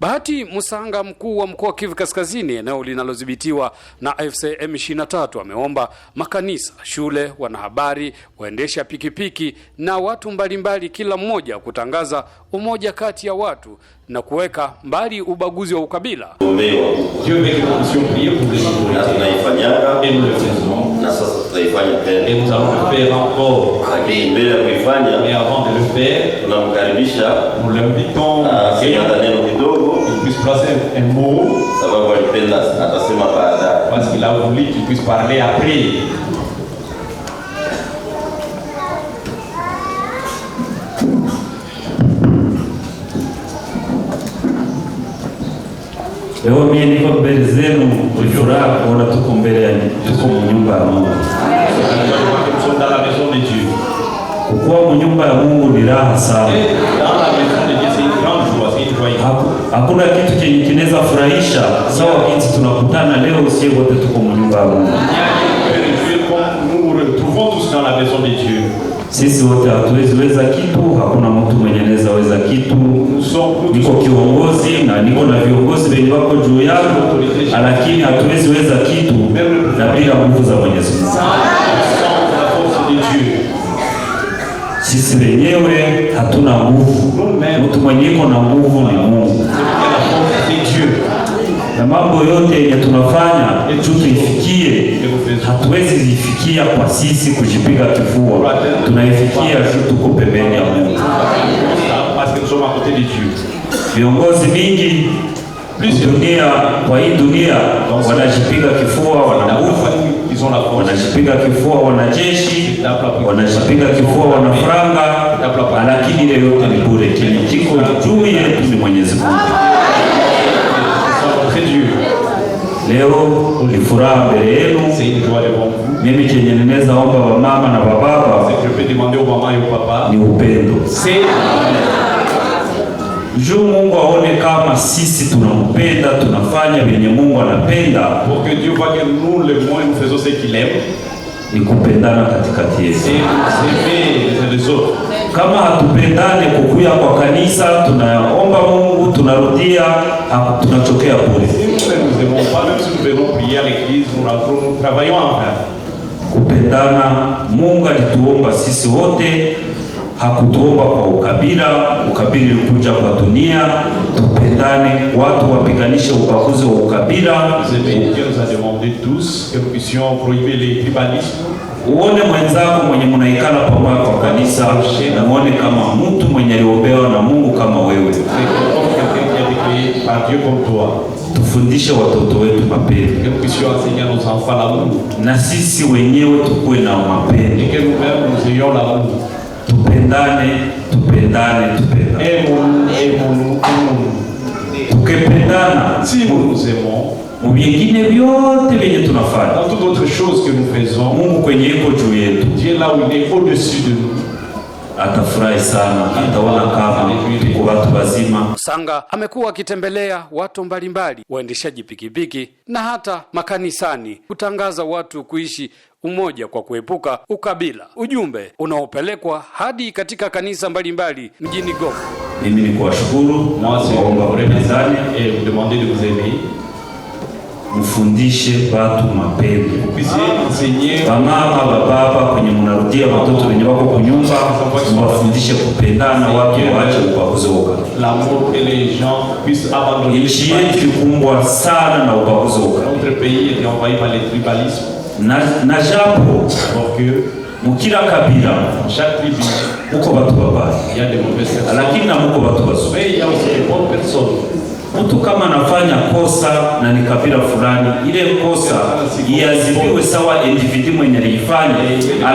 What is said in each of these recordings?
Bahati Musanga, mkuu wa mkoa Kivu Kaskazini, eneo linalodhibitiwa na AFC M23, ameomba makanisa, shule, wanahabari, waendesha pikipiki na watu mbalimbali, kila mmoja kutangaza umoja kati ya watu na kuweka mbali ubaguzi wa ukabila. Na sasa tutaifanya tena. Et nous allons le faire encore. Mbele ya kuifanya, mais avant de le faire, tunamkaribisha, nous l'invitons à neno kidogo, il puisse placer un mot, sababu alipenda atasema baadaye, parce qu'il a voulu qu'il puisse parler après. Leo mimi niko mbele zenu kufuraha kuona tuko mbele ya nyumba ya Mungu. Kuwa nyumba ya Mungu ni raha sana. Hakuna kitu chenye kinaweza furahisha sawa jinsi tunakutana leo sisi wote tuko nyumba ya Mungu. Sisi wote hatuwezi weza kitu, hakuna mtu mwenye anaweza weza kitu. Niko kiongozi na niko na viongozi wengi wako juu yangu, lakini hatuwezi weza kitu na bila nguvu za Mwenyezi Mungu. Sisi wenyewe hatuna nguvu. Mtu mwenye iko na nguvu ni Mungu. Na mambo yote yenye tunafanya tuifikie, hatuwezi zifikia kwa sisi kujipiga kifua. Tunaifikia tuko pembeni ya Mungu. Viongozi mingi dunia, kwa hii dunia wanajipiga kifua, wana nguvu, wanajipiga kifua, wanajeshi, wanajipiga kifua, wanafranga, lakini ile yote ni bure. Kiko juu yetu ni Mwenyezi Mungu. Leo ni furaha mbele yenu. Mimi chenye ninaweza omba wa mama na baba ni upendo. Juu Mungu aone kama sisi tunampenda, tunafanya vyenye Mungu anapenda. Pour que Dieu voit que nous le moins nous faisons ce qu'il aime. Ni kupendana katikati yetu. Kama hatupendane kukuya kwa kanisa, tunaomba Mungu, tunarudia, tunachokea bure. Kupendana, Mungu alituomba sisi wote, hakutuomba kwa ukabila. Ukabila ulikuja kwa dunia. Tupendane, watu wapiganishe ubaguzi wa ukabila. Dieu nous a demandé tous que nous puissions prohiber les tribalismes. Uone mwenzako mwenye mnaikala pamoja kwa kanisa na muone kama mtu mwenye aliombewa na Mungu kama wewe. Tufundishe watoto wetu mapendo. Na sisi wenyewe tukue na mapendo. Tupendane, tupendane, tupendane. Tukipendana, si nous nous aimons, vingine vyote vyenye tunafanya, dans toute autre chose que nous faisons, Mungu kwenye iko juu yetu, Dieu là où il est au-dessus de nous, atafurahi sana, ataona kama tuko watu wazima. Musanga amekuwa akitembelea watu mbalimbali, waendeshaji pikipiki na hata makanisani, kutangaza watu kuishi umoja kwa kuepuka ukabila, ujumbe unaopelekwa hadi katika kanisa mbalimbali mjini Goma. Mimi ni kuwashukuru na kuomba mrepezani et vous demander de vous aimer. Mfundishe watu mapendo. Mama, baba, kwenye mnarudia watoto wenye wako kunyumba, mwafundishe kupendana, watu waache ubaguzi wa ukabila. L'amour et les gens puissent abandonner. Nchi yetu ikumbwa sana na ubaguzi wa ukabila. Notre pays est envahi par les tribalismes. Na japo mukila kabila, chaque tribu, uko watu wabaya, il y a des mauvaises personnes, lakini na muko watu wazuri. Mais il y a aussi des bonnes personnes. Mtu kama anafanya kosa na ni kabila fulani, ile kosa iadhibiwe sawa individu mwenye alifanya,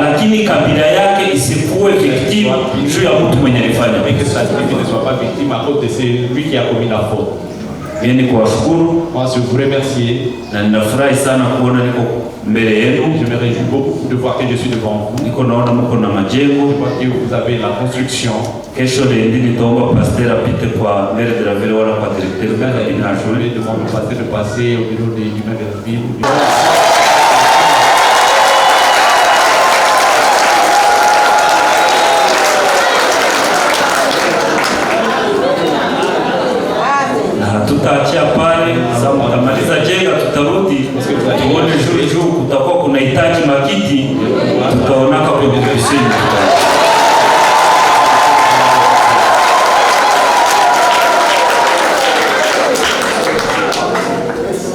lakini kabila yake isikuwe victime juu ya mtu mwenye alifanya. Mais que sa tribu ne soit pas victime à cause de celui qui a commis la faute. Mimi kuwashukuru, moi je vous remercie, na ninafurahi sana kuona niko mbele yenu. Je me réjouis beaucoup de voir que je suis devant vous. Niko naona mko na majengo, je vois que vous avez la construction. Kesho ndio nitaomba pastor apite kwa mbele de la ville wala kwa directeur de la ville. Je vais demander au pasteur de passer au bureau du maire de la ville. tutaachia pale, sababu tutamaliza jenga, tutarudi tuone juu kutakuwa kuna hitaji makiti, tutaonaka kwenye kusini.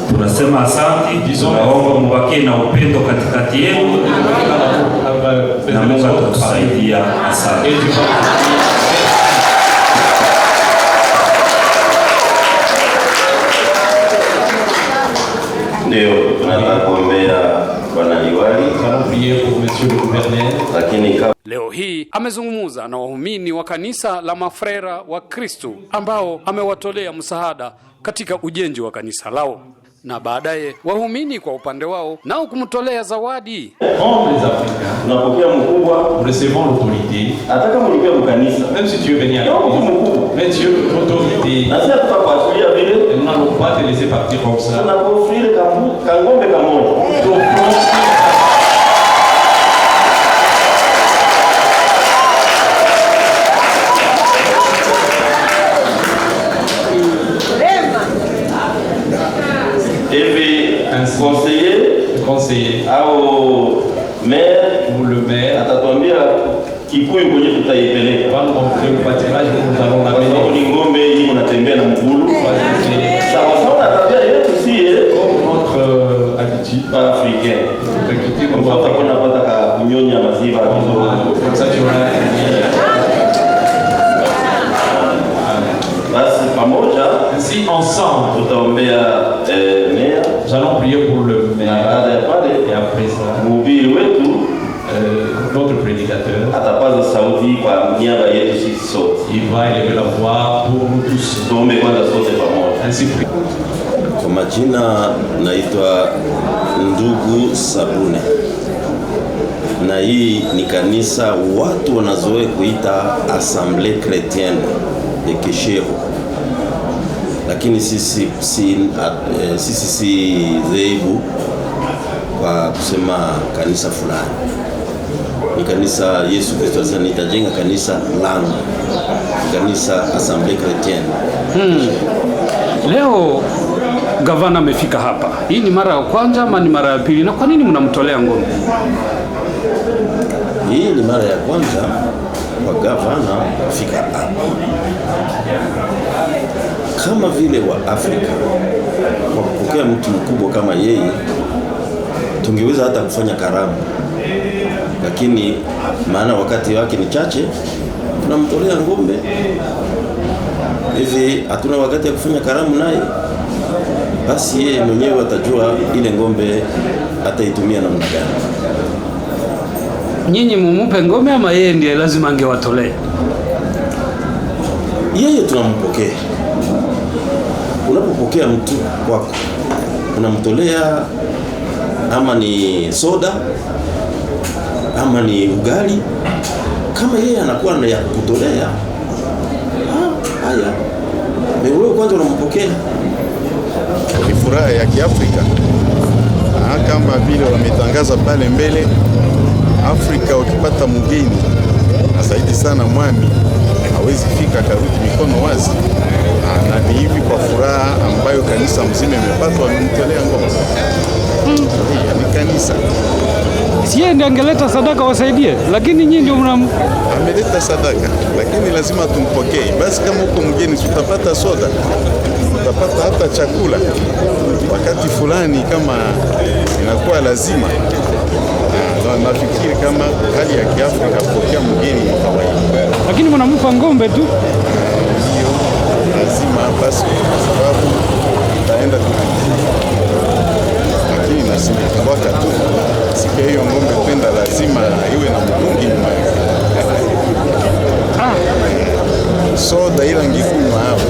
Tunasema asante, tunaomba mbakie na upendo katikati yenu na Mungu atatusaidia. Asante. Ndio tunataka kuombea bwana liwali, lakini leo hii amezungumza na waumini wa kanisa la Mafrera wa Kristo ambao amewatolea msaada katika ujenzi wa kanisa lao, na baadaye waumini kwa upande wao nao kumtolea zawadi. Tunapokea mkubwa, recevons l'autorité. ataka mlipia mkanisa, Même si tu veux venir à l'église, mais Dieu, l'autorité, na sisi tutakuachilia vile, nous n'allons pas te laisser partir comme ça. tunakuofrire kangombe kamoja. Conseiller au maire ou le maire atatuambia Kikuyu kwenye tutaipeleka. va nous montrer le pâturage où nous allons l'amener. Ni ngombe hii unatembea na mgulu. Sawa sawa, tabia yetu si notre habitude africaine. Kwa sababu tunapata kunyonya maziwa kidogo. Comme ça tu vas. Basi pamoja Ainsi ensemble tutaombea maire. Nous allons prier pour le maire. Et après ça, mhubiri wetu notre prédicateur atapaza sauti kwa niaba yetu sisi sote. Il va élever la voix pour nous tous. Tuombe kwanza sote pamoja. Ainsi prions. Kwa majina naitwa Ndugu Sabune, na hii ni kanisa watu wanazoea kuita Assemblée Chrétienne de Keshero, lakini sisi si dhehebu kwa kusema kanisa fulani. Ni kanisa Yesu Kristo alisema nitajenga kanisa langu, kanisa Assemblée Chrétienne. Leo gavana amefika hapa. Hii ni mara ya kwanza ama ni mara ya pili? Na kwa nini mnamtolea ngombe? Hii ni mara ya kwanza kwa gavana kufika hapa. Kama vile wa Afrika kwa kupokea mtu mkubwa kama yeye, tungeweza hata kufanya karamu, lakini maana wakati wake ni chache, tunamtolea ngombe hivi, hatuna wakati ya kufanya karamu naye. Basi yeye mwenyewe atajua ile ngombe ataitumia namna gani. Nyinyi mumupe ngombe ama yeye ndiye lazima angewatolee? Yeye tunampokea. Unapopokea mtu wako unamtolea, ama ni soda ama ni ugali, kama yeye anakuwa na ya kutolea, haya wewe kwanza unampokea. Ni furaha ya Kiafrika kama vile wametangaza pale mbele. Afrika ukipata mgeni na zaidi sana mwami hawezi fika karudi mikono wazi, na ni hivi kwa furaha ambayo kanisa mzima imepata, wamemtolea ngombe. Ni kanisa Yeye ndiye angeleta sadaka wasaidie, lakini nyinyi ndio ameleta sadaka, lakini lazima tumpokee. Basi kama uko mgeni utapata soda, utapata hata chakula wakati fulani kama inakuwa lazima. Nafikiri kama hali ya Kiafrika kupokea mgeni ni kawaida, lakini mnampa ngombe tu. Hiyo lazima basi, kwa sababu itaenda lakini nasimikumbaka tu sikia hiyo ngombe kwenda, lazima iwe na mtungi nyuma yake. Soda ila ngikunywa hapa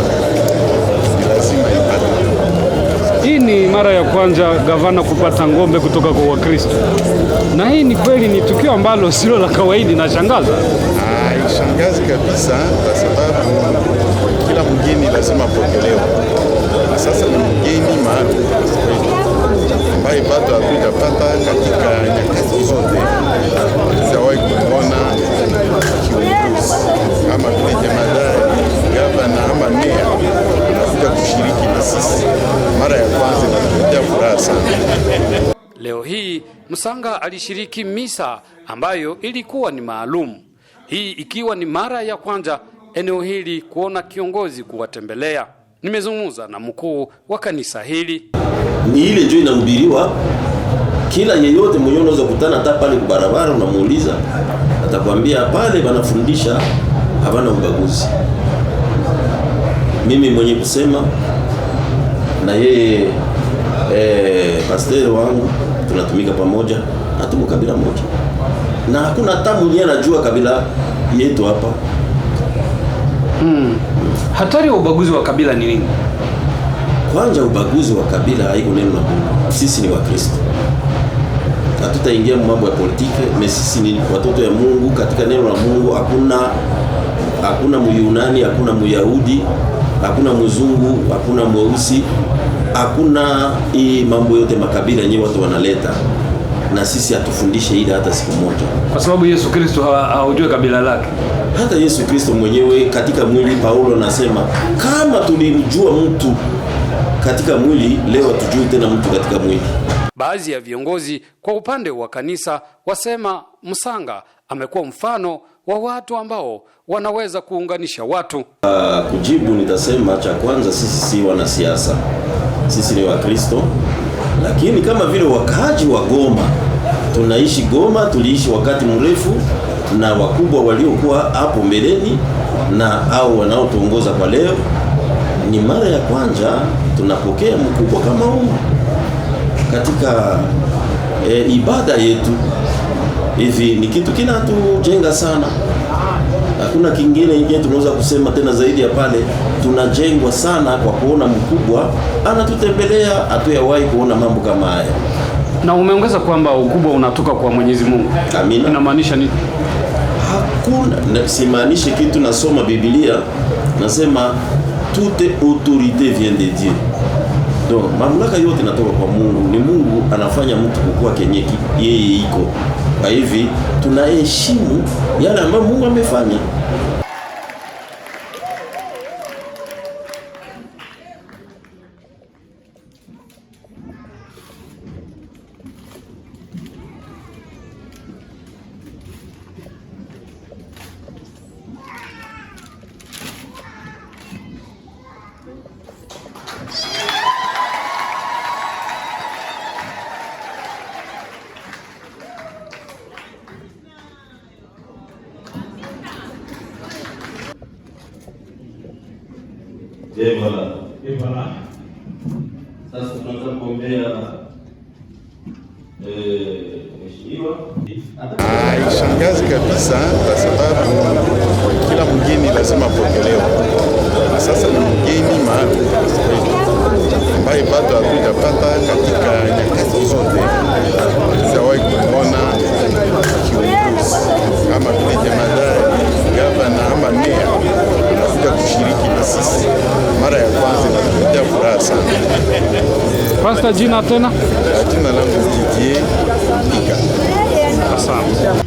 ni lazima ipate. Hii ni mara ya kwanza gavana kupata ngombe kutoka kwa Wakristo, na hii ni kweli ni tukio ambalo silo la kawaida na shangaza. Shangazi kabisa, kwa sababu kila mgeni lazima apokelewe, na sasa ni mgeni maalum ambaye bado hatujapata katika nyakati zote. Sijawahi kuona kiongozi ama vile jemadari, gavana ama meya anakuja kushiriki na sisi mara ya kwanza inatuletea furaha sana. Leo hii Msanga alishiriki misa ambayo ilikuwa ni maalum, hii ikiwa ni mara ya kwanza eneo hili kuona kiongozi kuwatembelea. Nimezungumza na mkuu wa kanisa hili. Ni ile njoo inahubiriwa, kila yeyote mwenye unaweza kutana hata pale kwa barabara unamuuliza, atakwambia pale wanafundisha havana ubaguzi. Mimi mwenye kusema na yeye pastor wangu tunatumika pamoja, hatuko kabila moja. Na hakuna hata mwenye anajua kabila yetu hapa. Hatari ya ubaguzi wa kabila ni nini? Kwanza ubaguzi wa kabila haiko neno la Mungu. Sisi ni Wakristo. Hatutaingia mambo ya politiki, sisi ni watoto ya Mungu. Katika neno la Mungu hakuna Myunani, hakuna Myahudi, hakuna mzungu, hakuna mweusi, hakuna mambo yote makabila yenyewe watu wanaleta. Na sisi hatufundishe ile hata siku moja. Kwa sababu Yesu Kristo haujui kabila lake. Hata Yesu Kristo mwenyewe katika mwili, Paulo anasema kama tulimjua mtu katika mwili, leo tujui tena mtu katika mwili. Baadhi ya viongozi kwa upande wa kanisa wasema Msanga amekuwa mfano wa watu ambao wanaweza kuunganisha watu. Kujibu nitasema cha kwanza, sisi si wanasiasa. Sisi ni Wakristo. Lakini kama vile wakaaji wa Goma, tunaishi Goma, tuliishi wakati mrefu na wakubwa waliokuwa hapo mbeleni na au wanaotuongoza kwa leo, ni mara ya kwanza tunapokea mkubwa kama huyu katika ibada yetu. Hivi ni kitu kinatujenga sana. Hakuna kingine ingine tunaweza kusema tena zaidi ya pale. Tunajengwa sana kwa kuona mkubwa anatutembelea, hatuyawahi kuona mambo kama haya. Na umeongeza kwamba ukubwa unatoka kwa Mwenyezi Mungu. Amina. Inamaanisha nini? Hakuna, simaanishi kitu, nasoma Biblia, nasema toute autorité vient de Dieu. Donc mamlaka yote inatoka kwa Mungu. Ni Mungu anafanya mtu kukua kenye yeye iko. Kwa hivi tunaheshimu yale ambayo Mungu amefanya. Et voilà. Sasa tunaanza kuombea mheshimiwa. Haishangazi kabisa kwa sababu kila mgeni lazima apokelewe. Na sasa ni mgeni maalum ambaye bado hatujapata katika nyakati zote. Hatujawahi kuona kiongozi kama vile jemadari, gavana ama meya anakuja kushiriki na sisi. Mara ya kwanza inatuletea furaha sana. Pastor, jina tena? Jina langu Didier Ika. Asante.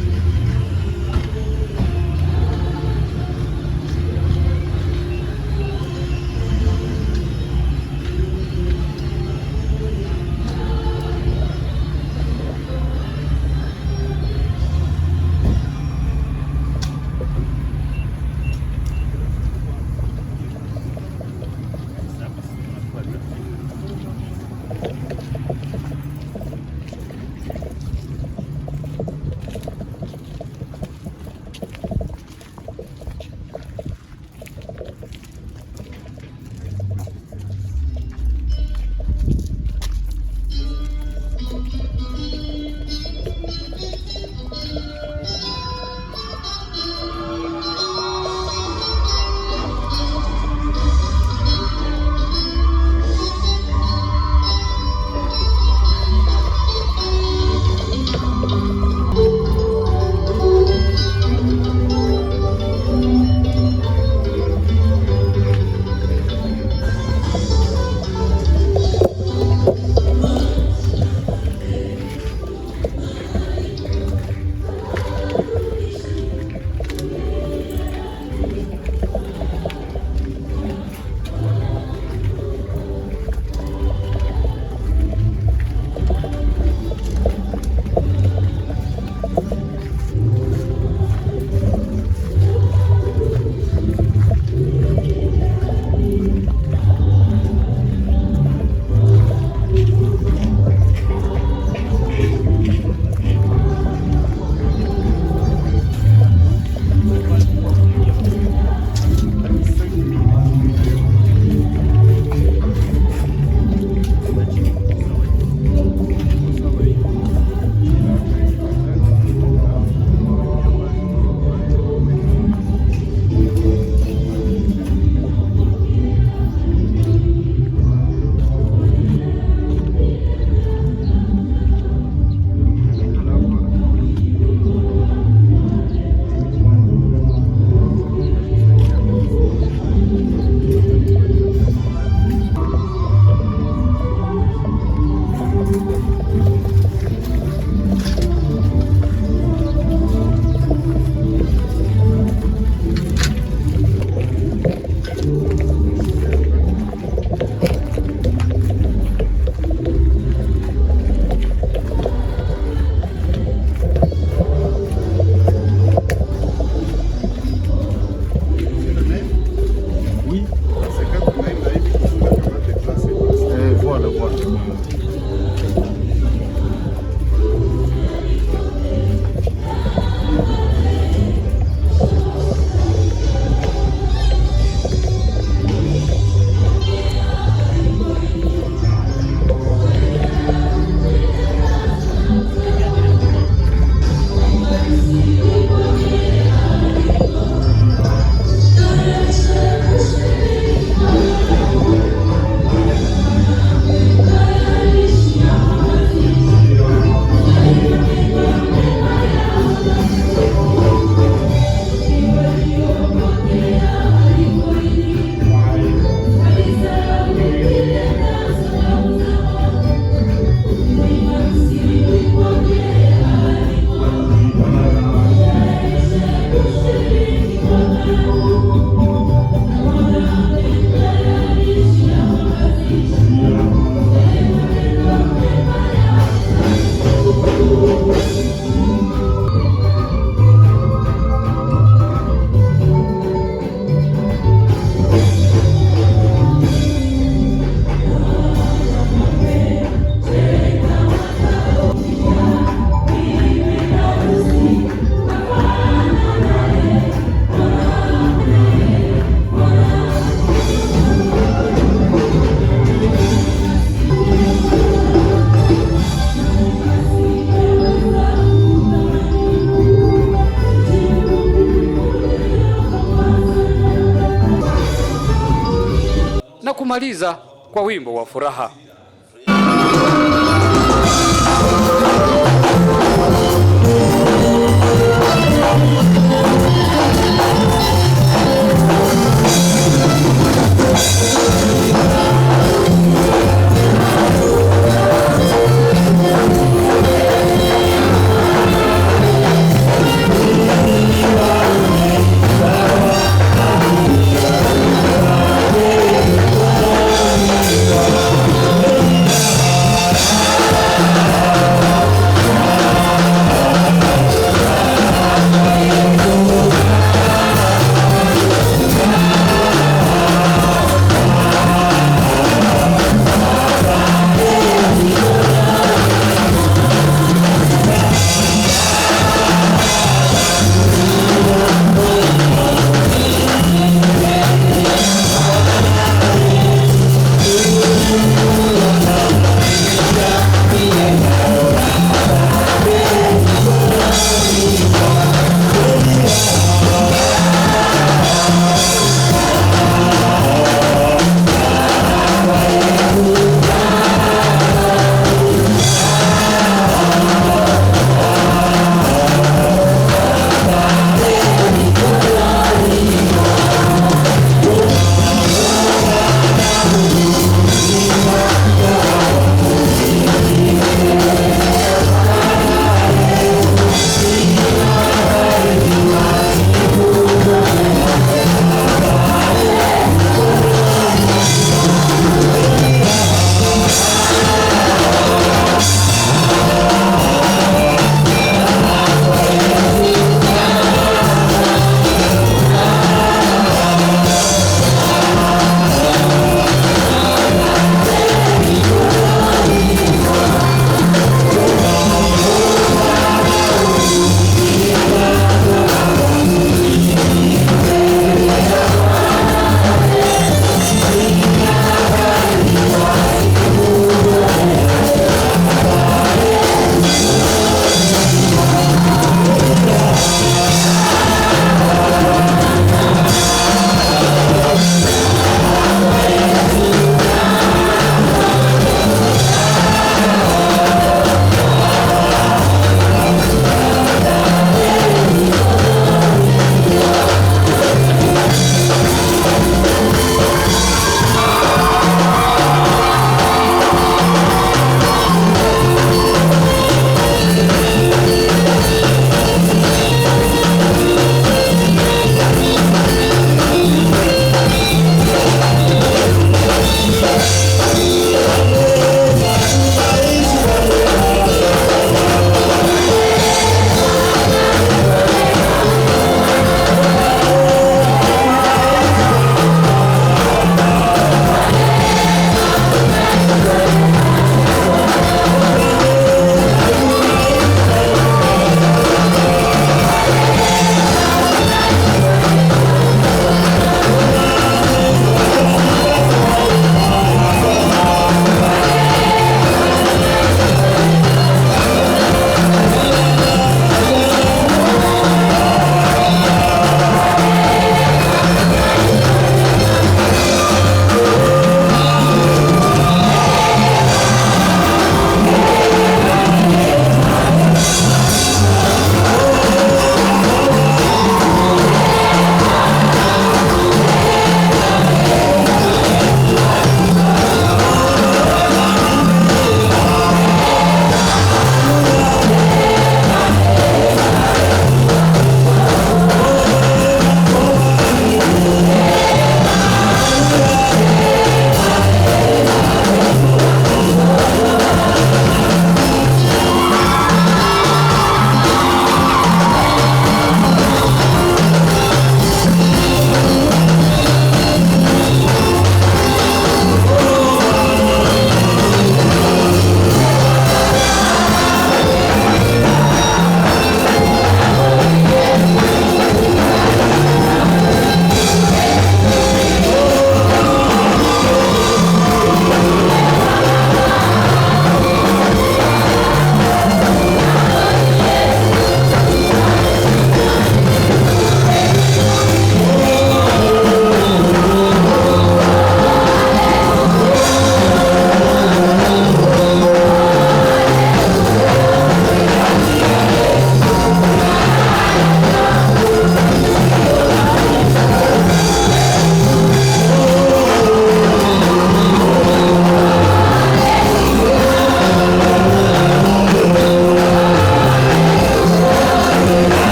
wakimaliza kwa wimbo wa furaha.